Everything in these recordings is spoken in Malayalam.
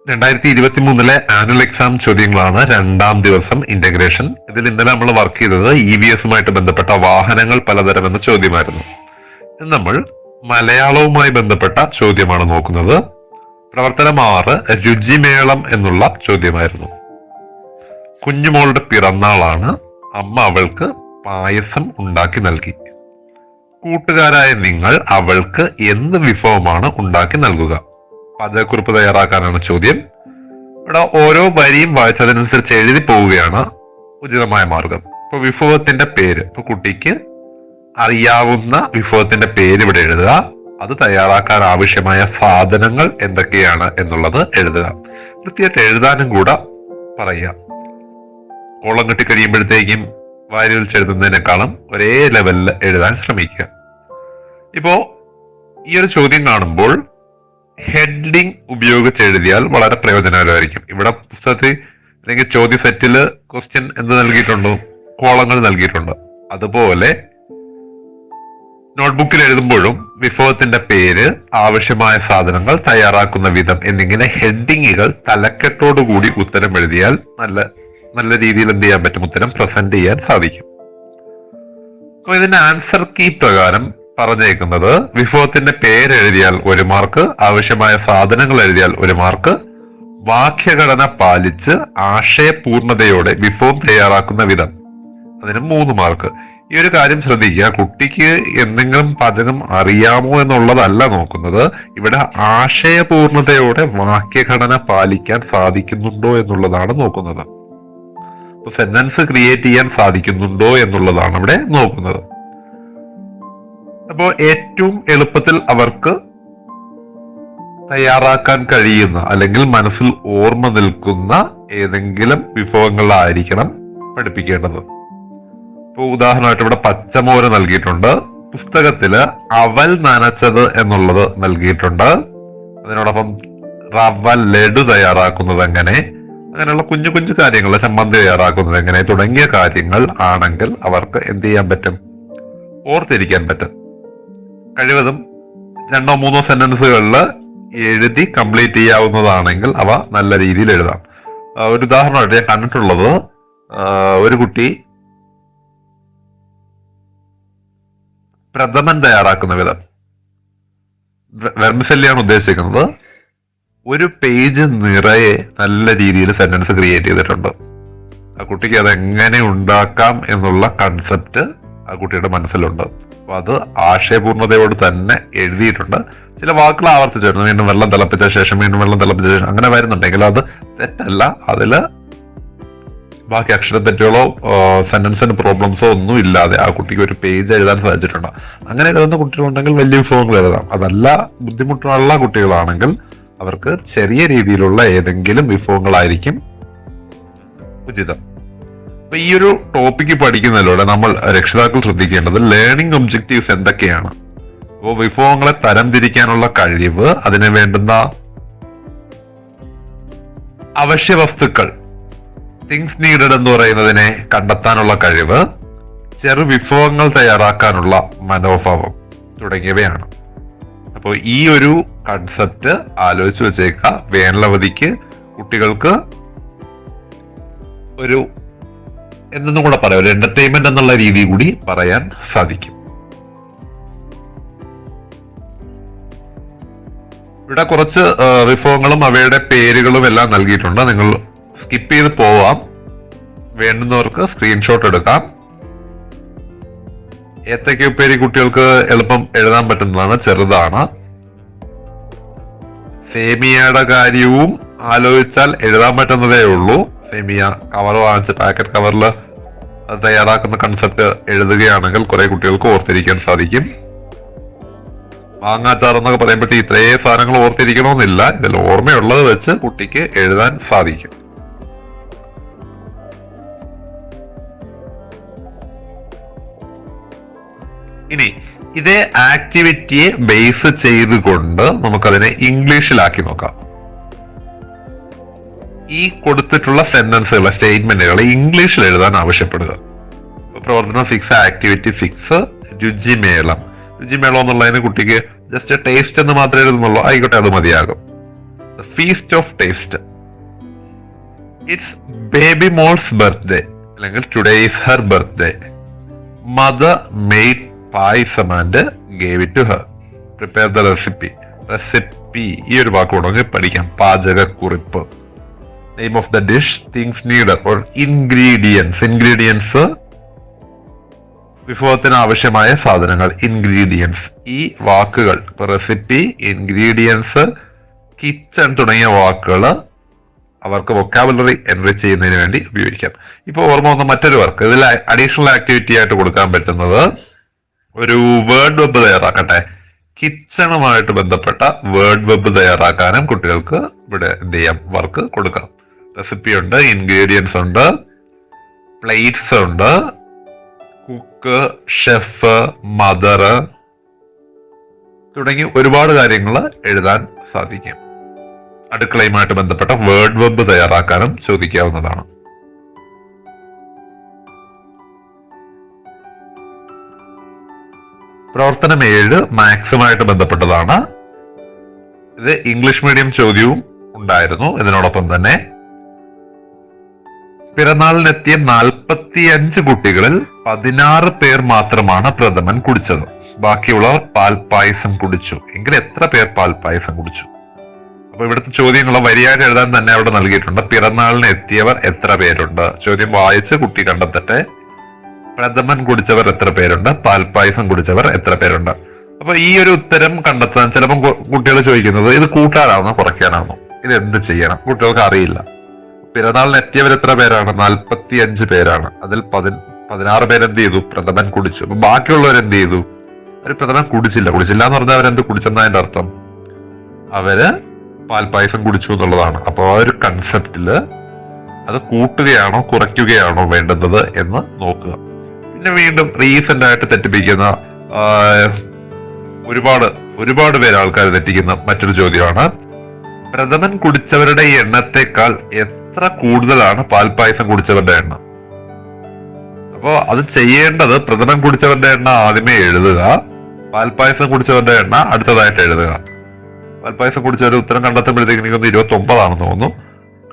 2023 ആനുവൽ എക്സാം ചോദ്യങ്ങളാണ് രണ്ടാം ദിവസം ഇന്റഗ്രേഷൻ. ഇതിൽ ഇന്നലെ നമ്മൾ വർക്ക് ചെയ്തത് EVSുമായിട്ട് ബന്ധപ്പെട്ട വാഹനങ്ങൾ പലതരം എന്ന ചോദ്യമായിരുന്നു. ഇന്ന് നമ്മൾ മലയാളവുമായി ബന്ധപ്പെട്ട ചോദ്യമാണ് നോക്കുന്നത്. പ്രവർത്തനം 6 രുചിമേളം എന്നുള്ള ചോദ്യമായിരുന്നു. കുഞ്ഞുമോളുടെ പിറന്നാളാണ്. അമ്മ അവൾക്ക് പായസം ഉണ്ടാക്കി നൽകി. കൂട്ടുകാരായ നിങ്ങൾ അവൾക്ക് എന്ത് വിഭവമാണ് ഉണ്ടാക്കി നൽകുക? പാചകക്കുറിപ്പ് തയ്യാറാക്കാനാണ് ചോദ്യം. ഇവിടെ ഓരോ വരിയും വായിച്ചതിനനുസരിച്ച് എഴുതി പോവുകയാണ് ഉചിതമായ മാർഗം. ഇപ്പൊ വിഭവത്തിന്റെ പേര്, ഇപ്പൊ കുട്ടിക്ക് അറിയാവുന്ന വിഭവത്തിന്റെ പേര് ഇവിടെ എഴുതുക. അത് തയ്യാറാക്കാൻ ആവശ്യമായ സാധനങ്ങൾ എന്തൊക്കെയാണ് എന്നുള്ളത് എഴുതുക. കൃത്യമായിട്ട് എഴുതാനും കൂടെ പറയുക. കോളം കെട്ടി കഴിയുമ്പോഴത്തേക്കും വാരി വലിച്ചെഴുതുന്നതിനേക്കാളും ഒരേ ലെവലിൽ എഴുതാൻ ശ്രമിക്കുക. ഇപ്പോ ഈ ഒരു ചോദ്യം കാണുമ്പോൾ ഹെഡിങ് ഉപയോഗിച്ച് എഴുതിയാൽ വളരെ പ്രയോജനകരമായിരിക്കും. ഇവിടെ പുസ്തകത്തിൽ അല്ലെങ്കിൽ ചോദ്യ സെറ്റില് ക്വസ്റ്റ്യൻ എന്ത് നൽകിയിട്ടുണ്ടോ, കോളങ്ങൾ നൽകിയിട്ടുണ്ട്. അതുപോലെ നോട്ട്ബുക്കിൽ എഴുതുമ്പോഴും വിഭവത്തിന്റെ പേര്, ആവശ്യമായ സാധനങ്ങൾ, തയ്യാറാക്കുന്ന വിധം എന്നിങ്ങനെ ഹെഡിങ്ങുകൾ തലക്കെട്ടോടുകൂടി ഉത്തരം എഴുതിയാൽ നല്ല രീതിയിൽ എന്ത് ചെയ്യാൻ പറ്റും, ഉത്തരം പ്രസന്റ് ചെയ്യാൻ സാധിക്കും. അപ്പൊ ഇതിന്റെ ആൻസർ കീ പ്രകാരം പറഞ്ഞേക്കുന്നത് വിഭവത്തിന്റെ പേര് എഴുതിയാൽ 1 മാർക്ക്, ആവശ്യമായ സാധനങ്ങൾ എഴുതിയാൽ 1 മാർക്ക്, വാക്യഘടന പാലിച്ച് ആശയപൂർണതയോടെ വിഭവം തയ്യാറാക്കുന്ന വിധം അതിന് 3 മാർക്ക്. ഈ ഒരു കാര്യം ശ്രദ്ധിക്കുക. കുട്ടിക്ക് എന്തെങ്കിലും പാചകം അറിയാമോ എന്നുള്ളതല്ല നോക്കുന്നത്. ഇവിടെ ആശയപൂർണതയോടെ വാക്യഘടന പാലിക്കാൻ സാധിക്കുന്നുണ്ടോ എന്നുള്ളതാണ് നോക്കുന്നത്. അപ്പൊ സെന്റൻസ് ക്രിയേറ്റ് ചെയ്യാൻ സാധിക്കുന്നുണ്ടോ എന്നുള്ളതാണ് ഇവിടെ നോക്കുന്നത്. അപ്പോ ഏറ്റവും എളുപ്പത്തിൽ അവർക്ക് തയ്യാറാക്കാൻ കഴിയുന്ന അല്ലെങ്കിൽ മനസ്സിൽ ഓർമ്മ നിൽക്കുന്ന ഏതെങ്കിലും വിഭവങ്ങളായിരിക്കണം പഠിപ്പിക്കേണ്ടത്. ഇപ്പൊ ഉദാഹരണമായിട്ട് ഇവിടെ പച്ചമോര് നൽകിയിട്ടുണ്ട്. പുസ്തകത്തില് അവൽ നനച്ചത് എന്നുള്ളത് നൽകിയിട്ടുണ്ട്. അതിനോടൊപ്പം റവ ലഡു തയ്യാറാക്കുന്നത് എങ്ങനെ, അങ്ങനെയുള്ള കുഞ്ഞു കുഞ്ഞു കാര്യങ്ങൾ, ചമ്മന്തി തയ്യാറാക്കുന്നത് എങ്ങനെ തുടങ്ങിയ കാര്യങ്ങൾ ആണെങ്കിൽ അവർക്ക് എന്ത് ചെയ്യാൻ പറ്റും, ഓർത്തിരിക്കാൻ പറ്റും. കഴിവതും 2 or 3 സെന്റൻസുകളിൽ എഴുതി കംപ്ലീറ്റ് ചെയ്യാവുന്നതാണെങ്കിൽ അവ നല്ല രീതിയിൽ എഴുതാം. ഒരു ഉദാഹരണമായിട്ട് ഞാൻ കണ്ടിട്ടുള്ളത്, ഒരു കുട്ടി പ്രഥമൻ തയ്യാറാക്കുന്ന വിധം, വെർമിസെല്ലിയാണ് ഉദ്ദേശിക്കുന്നത്. ഒരു പേജ് നിറയെ നല്ല രീതിയിൽ സെന്റൻസ് ക്രിയേറ്റ് ചെയ്തിട്ടുണ്ട്. ആ കുട്ടിക്ക് അതെങ്ങനെ ഉണ്ടാക്കാം എന്നുള്ള കൺസെപ്റ്റ് ആ കുട്ടിയുടെ മനസ്സിലുണ്ട്. അപ്പൊ അത് ആശയപൂർണതയോട് തന്നെ എഴുതിയിട്ടുണ്ട്. ചില വാക്കുകൾ ആവർത്തിച്ചിരുന്നു. വീണ്ടും വെള്ളം തിളപ്പിച്ച ശേഷം, വീണ്ടും വെള്ളം തിളപ്പിച്ച ശേഷം, അങ്ങനെ വരുന്നുണ്ടെങ്കിൽ അത് തെറ്റല്ല. അതില് ബാക്കി അക്ഷരത്തെറ്റുകളോ സെന്റൻസിന് പ്രോബ്ലംസോ ഒന്നും ഇല്ലാതെ ആ കുട്ടിക്ക് ഒരു പേജ് എഴുതാൻ സാധിച്ചിട്ടുണ്ട്. അങ്ങനെ എഴുതുന്ന കുട്ടികളുണ്ടെങ്കിൽ വലിയ വിഭവങ്ങൾ എഴുതാം. അതല്ല, ബുദ്ധിമുട്ടുള്ള കുട്ടികളാണെങ്കിൽ അവർക്ക് ചെറിയ രീതിയിലുള്ള ഏതെങ്കിലും വിഭവങ്ങളായിരിക്കും ഉചിതം. അപ്പൊ ഈ ഒരു ടോപ്പിക്ക് പഠിക്കുന്നതിലൂടെ നമ്മൾ രക്ഷിതാക്കൾ ശ്രദ്ധിക്കേണ്ടത് ലേണിംഗ് ഒബ്ജക്റ്റീവ്സ് എന്തൊക്കെയാണ്. അപ്പോൾ വിഭവങ്ങളെ തരംതിരിക്കാനുള്ള കഴിവ്, അതിന് വേണ്ടുന്ന അവശ്യ വസ്തുക്കൾ, തിങ്സ് നീഡഡ് എന്ന് പറയുന്നതിനെ കണ്ടെത്താനുള്ള കഴിവ്, ചെറു വിഭവങ്ങൾ തയ്യാറാക്കാനുള്ള മനോഭാവം തുടങ്ങിയവയാണ്. അപ്പോൾ ഈ ഒരു കൺസെപ്റ്റ് ആലോചിച്ച് വെച്ചേക്കുക. വേനലവധിക്ക് കുട്ടികൾക്ക് ഒരു എന്നും കൂടെ പറയാം, ഒരു എന്റർടൈൻമെന്റ് എന്നുള്ള രീതി കൂടി പറയാൻ സാധിക്കും. ഇവിടെ കുറച്ച് വിഭവങ്ങളും അവയുടെ പേരുകളും എല്ലാം നൽകിയിട്ടുണ്ട്. നിങ്ങൾ സ്കിപ്പ് ചെയ്ത് പോവാം. വേണ്ടുന്നവർക്ക് സ്ക്രീൻഷോട്ട് എടുക്കാം. ഏത്തക്ക ഉപ്പേരി കുട്ടികൾക്ക് എളുപ്പം എഴുതാൻ പറ്റുന്നതാണ്, ചെറുതാണ്. സേമിയയുടെ കാര്യവും ആലോചിച്ചാൽ എഴുതാൻ പറ്റുന്നതേ ഉള്ളൂ. സേമിയ കവർ വാങ്ങിച്ച് പാക്കറ്റ് കവറിൽ തയ്യാറാക്കുന്ന കൺസെപ്റ്റ് എഴുതുകയാണെങ്കിൽ കുറെ കുട്ടികൾക്ക് ഓർത്തിരിക്കാൻ സാധിക്കും. മാങ്ങാച്ചാർ എന്നൊക്കെ പറയുമ്പോഴത്തേക്ക് ഇത്രയും സാധനങ്ങൾ ഓർത്തിരിക്കണമെന്നില്ല. ഇതിൽ ഓർമ്മയുള്ളത് വെച്ച് കുട്ടിക്ക് എഴുതാൻ സാധിക്കും. ഇനി ഇതേ ആക്ടിവിറ്റിയെ ബേസ് ചെയ്തുകൊണ്ട് നമുക്കതിനെ ഇംഗ്ലീഷിലാക്കി നോക്കാം. ഈ കൊടുത്തിട്ടുള്ള സെന്റൻസുകൾ, സ്റ്റേറ്റ്മെന്റുകൾ ഇംഗ്ലീഷിൽ എഴുതാൻ ആവശ്യപ്പെടുക. പ്രവർത്തനം 6, ആക്ടിവിറ്റി 6 രുചിമേളം. രുചിമേളം എന്നുള്ളതിന് കുട്ടിക്ക് ജസ്റ്റ് ടേസ്റ്റ് എന്ന് മാത്രമേ എഴുതുന്നുള്ളൂ. ആയിക്കോട്ടെ, അത് മതിയാകും. Feast of taste. It's baby മോൾസ് ബർത്ത്ഡേ, അല്ലെങ്കിൽ today is her birthday. Mother made payasam and gave it to her. Prepare the recipe. Recipe ഈ ഒരു വാക്ക് കൂടെ പഠിക്കാം. പാചകക്കുറിപ്പ്. Name of the dish, things needed or ingredients. Ingredients വിഭവത്തിന് ആവശ്യമായ സാധനങ്ങൾ, ഇൻഗ്രീഡിയൻസ്. ഈ വാക്കുകൾ റെസിപ്പി, ഇൻഗ്രീഡിയൻസ്, കിച്ചൺ തുടങ്ങിയ വാക്കുകൾ അവർക്ക് വൊക്കാബുലറി എൻറിച്ച് ചെയ്യുന്നതിന് വേണ്ടി ഉപയോഗിക്കാം. ഇപ്പൊ ഓർമ്മ വന്ന മറ്റൊരു വർക്ക്, ഇതിൽ അഡീഷണൽ ആക്ടിവിറ്റി ആയിട്ട് കൊടുക്കാൻ പറ്റുന്നത് ഒരു വേർഡ് വെബ് തയ്യാറാക്കട്ടെ. കിച്ചണുമായിട്ട് ബന്ധപ്പെട്ട വേർഡ് വെബ് തയ്യാറാക്കാനും കുട്ടികൾക്ക് ഇവിടെ എന്ത് ചെയ്യാം, വർക്ക് കൊടുക്കാം. റെസിപ്പി ഉണ്ട്, ഇൻഗ്രീഡിയൻസ് ഉണ്ട്, പ്ലേറ്റ്സ് ഉണ്ട്, കുക്ക്, ഷെഫ്, മദർ തുടങ്ങി ഒരുപാട് കാര്യങ്ങൾ എഴുതാൻ സാധിക്കും. അടുക്കളയുമായിട്ട് ബന്ധപ്പെട്ട വേർഡ് വെബ് തയ്യാറാക്കാനും ചോദിക്കാവുന്നതാണ്. പ്രവർത്തനം 7 മാത്സുമായിട്ട് ബന്ധപ്പെട്ടതാണ്. ഇത് ഇംഗ്ലീഷ് മീഡിയം ചോദ്യവും ഉണ്ടായിരുന്നു. ഇതിനോടൊപ്പം തന്നെ പിറന്നാളിനെത്തിയ 45 കുട്ടികളിൽ 16 പേർ മാത്രമാണ് പ്രഥമൻ കുടിച്ചത്. ബാക്കിയുള്ളവർ പാൽപ്പായസം കുടിച്ചു. എങ്കിൽ എത്ര പേർ പാൽപ്പായസം കുടിച്ചു? അപ്പൊ ഇവിടുത്തെ ചോദ്യങ്ങൾ വരിയായിട്ട് എഴുതാൻ തന്നെ അവിടെ നൽകിയിട്ടുണ്ട്. പിറന്നാളിന് എത്തിയവർ എത്ര പേരുണ്ട്? ചോദ്യം വായിച്ച് കുട്ടി കണ്ടെത്തട്ടെ. പ്രഥമൻ കുടിച്ചവർ എത്ര പേരുണ്ട്? പാൽപ്പായസം കുടിച്ചവർ എത്ര പേരുണ്ട്? അപ്പൊ ഈ ഒരു ഉത്തരം കണ്ടെത്താൻ ചിലപ്പോൾ കുട്ടികൾ ചോദിക്കുന്നത് ഇത് കൂട്ടാനാണോ കുറയ്ക്കാനാണോ, ഇത് എന്ത് ചെയ്യണം? കുട്ടികൾക്ക് അറിയില്ല. പിറന്നാളിന് എത്തിയവർ എത്ര പേരാണ്? 45 പേരാണ്. അതിൽ 16 പേരെന്ത് ചെയ്തു? പ്രഥമൻ കുടിച്ചു. അപ്പൊ ബാക്കിയുള്ളവർ എന്ത് ചെയ്തു? അവർ പ്രഥമൻ കുടിച്ചില്ല. കുടിച്ചില്ല എന്ന് പറഞ്ഞാൽ അവരെന്ത് കുടിച്ചെന്നതിന്റെ അർത്ഥം? അവര് പാൽപ്പായസം കുടിച്ചു എന്നുള്ളതാണ്. അപ്പൊ ആ ഒരു കൺസെപ്റ്റില് അത് കൂട്ടുകയാണോ കുറയ്ക്കുകയാണോ വേണ്ടുന്നത് എന്ന് നോക്കുക. പിന്നെ വീണ്ടും റീസെന്റ് ആയിട്ട് തെറ്റിപ്പിക്കുന്ന ഒരുപാട് പേര് ആൾക്കാർ തെറ്റിക്കുന്ന മറ്റൊരു ചോദ്യമാണ്, പ്രഥമൻ കുടിച്ചവരുടെ എണ്ണത്തെക്കാൾ എത്ര കൂടുതലാണ് പാൽപ്പായസം കുടിച്ചവരുടെ എണ്ണം? അപ്പോ അത് ചെയ്യേണ്ടത് പ്രഥമൻ കുടിച്ചവരുടെ എണ്ണ ആദ്യമേ എഴുതുക, പാൽപ്പായസം കുടിച്ചവരുടെ എണ്ണ അടുത്തതായിട്ട് എഴുതുക. പാൽപ്പായസം കുടിച്ചവരുടെ ഉത്തരം കണ്ടെത്തുമ്പോഴത്തേക്ക് എനിക്കൊന്ന് 29 ആണെന്ന് തോന്നുന്നു.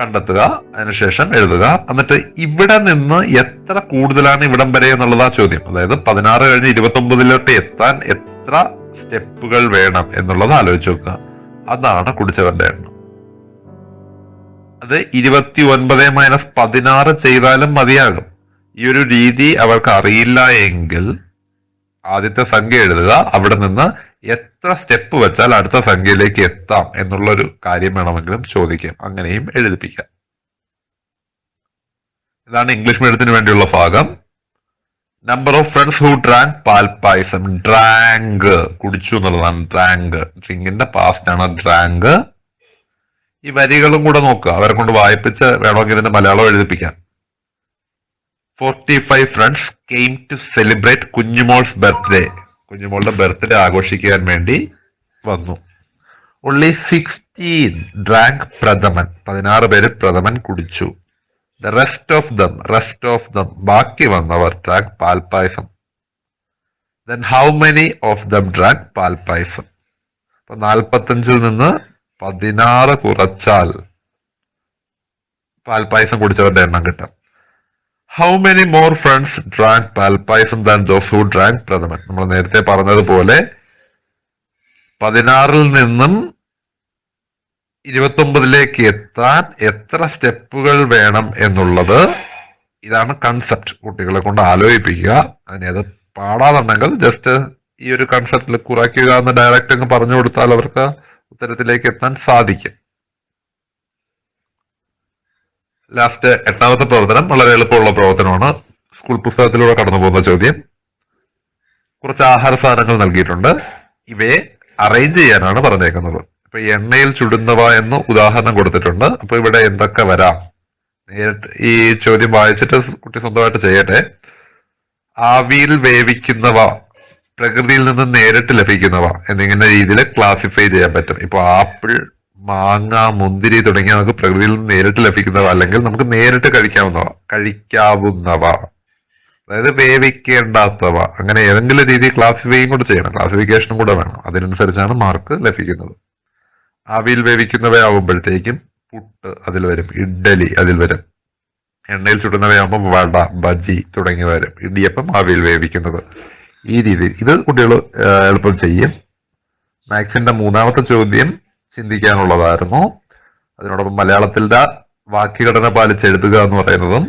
കണ്ടെത്തുക, അതിനുശേഷം എഴുതുക. എന്നിട്ട് ഇവിടെ നിന്ന് എത്ര കൂടുതലാണ് ഇവിടം വരെ എന്നുള്ളതാ ചോദ്യം. അതായത് 16 കഴിഞ്ഞ് 29 എത്താൻ എത്ര സ്റ്റെപ്പുകൾ വേണം എന്നുള്ളത് ആലോചിച്ച് നോക്കുക. അതാണ് കുടിച്ചവരുടെ എണ്ണം. അത് 29 - 16 ചെയ്താലും മതിയാകും. ഈ ഒരു രീതി അവർക്ക് അറിയില്ല എങ്കിൽ ആദ്യത്തെ സംഖ്യ എഴുതുക, അവിടെ നിന്ന് എത്ര സ്റ്റെപ്പ് വെച്ചാൽ അടുത്ത സംഖ്യയിലേക്ക് എത്താം എന്നുള്ളൊരു കാര്യം വേണമെങ്കിലും ചോദിക്കാം. അങ്ങനെയും എഴുതിപ്പിക്കാം. ഇതാണ് ഇംഗ്ലീഷ് മീഡിയത്തിന് വേണ്ടിയുള്ള ഭാഗം. Number of friends who drank palpayasam. Drank കുടിച്ചു എന്നുള്ളതാണ്. ഡ്രാങ്ക് ഡ്രിങ്കിന്റെ പാസ്റ്റ് ആണ് ഡ്രാങ്ക്. ഈ വരികളും കൂടെ നോക്കുക, അവരെ കൊണ്ട് വായിപ്പിച്ച് വേണമെങ്കിൽ ഇതിന്റെ മലയാളം എഴുതിപ്പിക്കാം. 45 ഫ്രണ്ട്സ് കെയിം ടു സെലിബ്രേറ്റ് കുഞ്ഞുമോൾസ് ബർത്ത്ഡേ. കുഞ്ഞുമോളുടെ ബർത്ത്ഡേ ആഘോഷിക്കാൻ വേണ്ടി വന്നു. only 16 drank പ്രഥമൻ. 16 പേര് പ്രഥമൻ കുടിച്ചു. the rest of them ബാക്കി വന്നവർ drank palpayasam. then how many of them drank പാൽപ്പായസം? അപ്പൊ 45 നിന്ന് 16 കുറച്ചാൽ പാൽപ്പായസം കുടിച്ചവരുടെ എണ്ണം കിട്ടും. How many more friends drank palpayasam than those who drank പ്രഥമൻ? നമ്മൾ നേരത്തെ പറഞ്ഞതുപോലെ 16 നിന്നും 29 എത്താൻ എത്ര സ്റ്റെപ്പുകൾ വേണം എന്നുള്ളത് ഇതാണ് കൺസെപ്റ്റ്. കുട്ടികളെ കൊണ്ട് ആലോചിപ്പിക്കുക. അതിനെ അത് പാടാതുണ്ടെങ്കിൽ ജസ്റ്റ് ഈ ഒരു കൺസെപ്റ്റിൽ കുറയ്ക്കുക എന്ന് ഡയറക്റ്റ് അങ്ങ് പറഞ്ഞു കൊടുത്താൽ അവർക്ക് ഉത്തരത്തിലേക്ക് എത്താൻ സാധിക്കും. ലാസ്റ്റ് 8ാമത്തെ പ്രവർത്തനം വളരെ എളുപ്പമുള്ള പ്രവർത്തനമാണ്. സ്കൂൾ പുസ്തകത്തിലൂടെ കടന്നു പോകുന്ന ചോദ്യം. കുറച്ച് ആഹാര സാധനങ്ങൾ നൽകിയിട്ടുണ്ട്. ഇവയെ അറേഞ്ച് ചെയ്യാനാണ് പറഞ്ഞേക്കുന്നത്. ഇപ്പൊ എണ്ണയിൽ ചുടുന്നവ എന്ന് ഉദാഹരണം കൊടുത്തിട്ടുണ്ട്. അപ്പൊ ഇവിടെ എന്തൊക്കെ വരാം? നേരിട്ട് ഈ ചോദ്യം വായിച്ചിട്ട് കുട്ടി സ്വന്തമായിട്ട് ചെയ്യട്ടെ. ആവിയിൽ വേവിക്കുന്നവ, പ്രകൃതിയിൽ നിന്ന് നേരിട്ട് ലഭിക്കുന്നവ എന്നിങ്ങനെ രീതിയിൽ ക്ലാസിഫൈ ചെയ്യാൻ പറ്റും. ഇപ്പൊ ആപ്പിൾ, മാങ്ങ, മുന്തിരി തുടങ്ങിയ നമുക്ക് പ്രകൃതിയിൽ നിന്ന് നേരിട്ട് ലഭിക്കുന്നവ, അല്ലെങ്കിൽ നമുക്ക് നേരിട്ട് കഴിക്കാവുന്നവ, അതായത് വേവിക്കേണ്ടാത്തവ, അങ്ങനെ ഏതെങ്കിലും രീതി ക്ലാസിഫൈയും കൂടെ ചെയ്യണം. ക്ലാസിഫിക്കേഷനും കൂടെ വേണം. അതിനനുസരിച്ചാണ് മാർക്ക് ലഭിക്കുന്നത്. ആവിയിൽ വേവിക്കുന്നവയാവുമ്പോഴത്തേക്കും പുട്ട് അതിൽ വരും, ഇഡ്ഡലി അതിൽ വരും. എണ്ണയിൽ ചുടുന്നവയാകുമ്പോൾ വട, ബജി തുടങ്ങിയവ വരും. ഇടിയപ്പം ആവിയിൽ വേവിക്കുന്നത്. ഈ രീതിയിൽ ഇത് കുട്ടികൾ എളുപ്പം ചെയ്യും. മാത്സിന്റെ മൂന്നാമത്തെ ചോദ്യം ചിന്തിക്കാനുള്ളതായിരുന്നു. അതിനോടൊപ്പം മലയാളത്തിന്റെ വാക്യഘടന പാലിച്ച് എഴുതുക എന്ന് പറയുന്നതും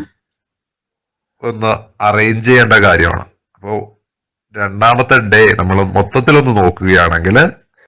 ഒന്ന് അറേഞ്ച് ചെയ്യേണ്ട കാര്യമാണ്. അപ്പോൾ രണ്ടാമത്തെ ഡേ നമ്മൾ മൊത്തത്തിലൊന്ന് നോക്കുകയാണെങ്കിൽ